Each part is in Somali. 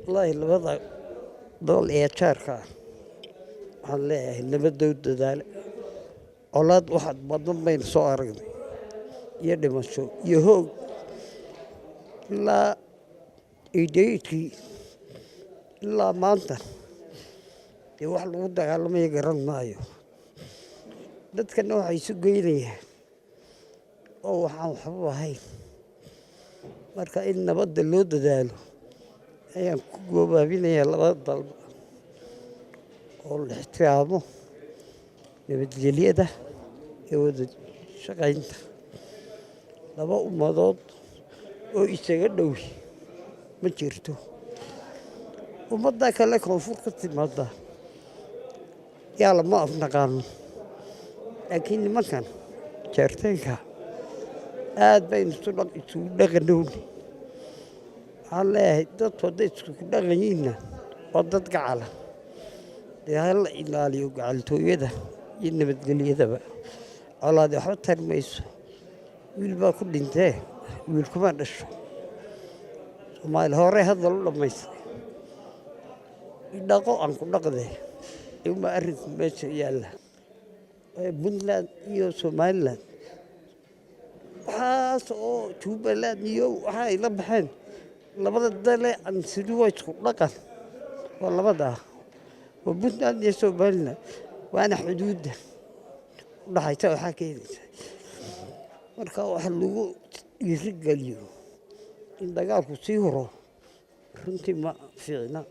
والله labada dol ee jaarka waxaan leeyahay nabadooda dadaal colaad waxaad badan bayn soo aragnay iyo dhimasho iyo hoog ilaa ideeykii ilaa maanta dee wax lagu dagaalamayo garan maayo dadkana waxay isu geynayaan oo waxaan waxba ahayn marka in nabadda loo dadaalo ayaan ku goobaabinayaa labada dalba oo la ixtiraamo nabadgelyada iyo wada shaqaynta laba ummadood oo isaga dhowi ma jirto ummadda kale koonfur ka timaada yaa lama afnaqaano laakiin nimankan jeerteenka aad baynu isugu dhaqanowni waxaan leeyahay dadku hadday isku dhaqan yihiinna waa dad gacala dee ha la ilaaliyo gacaltooyada iyo nabadgelyadaba colaadi waxba tari mayso wiil baa ku dhintee wiil kuma dhasho soomaali hore hadal u dhammaystay idhaqo aan ku dhaqdee uma arrinku meesha yaalla puntland iyo somaliland waxaas oo jubbaland iyo waxa ay la baxeen labada dale ansiri waa isku dhaqan waa labada waa puntland iyo somaliland waana xuduudda u dhaxaysa waxaa keenaysa marka wax lagu dhiirigeliyo in dagaalku sii horo runtii ma fiicna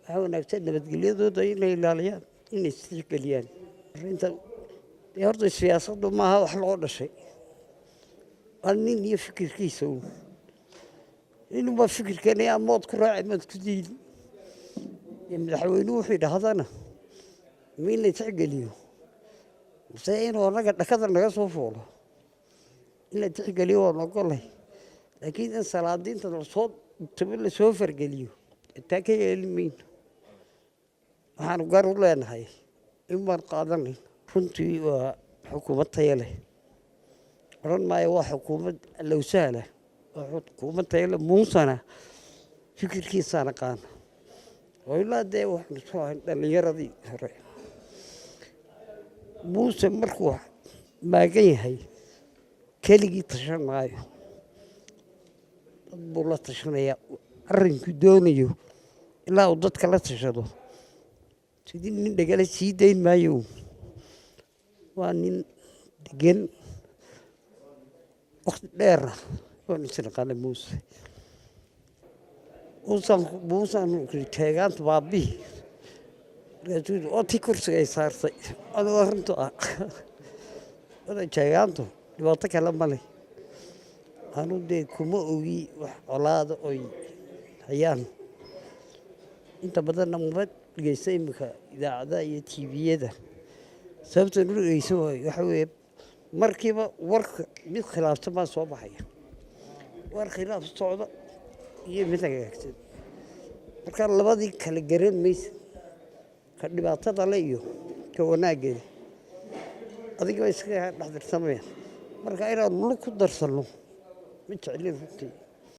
waxaa wanaagsan nabadgelyadooda inay ilaaliyaan inay isgeliyaan arrinta dee horta siyaasaddu maaha wax loo dhashay waa nin iyo fikirkiisa inuba fikirkeenay amood ku raaci maad ku diidi iyo madaxweynuhu wuxuu yidhaahdana ma in la tixgeliyo mase inuu annaga dhakada naga soo fuulo in la tixgeliyo waan ogolay laakiin in salaadiinta lasoo tabo lasoo fargeliyo taa ka yeeli mayno waxaanu gar u leenahay in baan qaadanayn runtii waa xukuumad tayo leh odhan maayo waa xukuumad lowsahla waa xukuumad tayo leh muusana fikirkiisaan aqaana oo ilaa dee waxaanu soo ahayn dhallinyaradii hore muuse markuu maagan yahay keligii tashan maayo dad buu la tashanayaa arrinkuu doonayo ilaa uu dadka la tashado sidii nin dhegale sii dayn maayo waa nin degan waqti dheera waan isnaqaanay muuse muusan teegaanta baabihi markaasuu oo tii kursiga ay saartay adoo arrintu ah wada jeegaantu dhibaato kale ma leh anu dee kuma ogi wax colaada oy hayaan inta badanna uma dhegeysta iminka idaacadaha iyo tviyada sababtan u dhegeysan waayo waxa weeye markiiba warka mid khilaafsan baa soo baxaya war khilaaf socda iyo mid hagaagsan marka labadii kala garan maysa ka dhibaatada le iyo ka wanaaggeeda adiga iskaga dhexdirsamayaan marka inaan lug ku darsanno ma jeclin runtii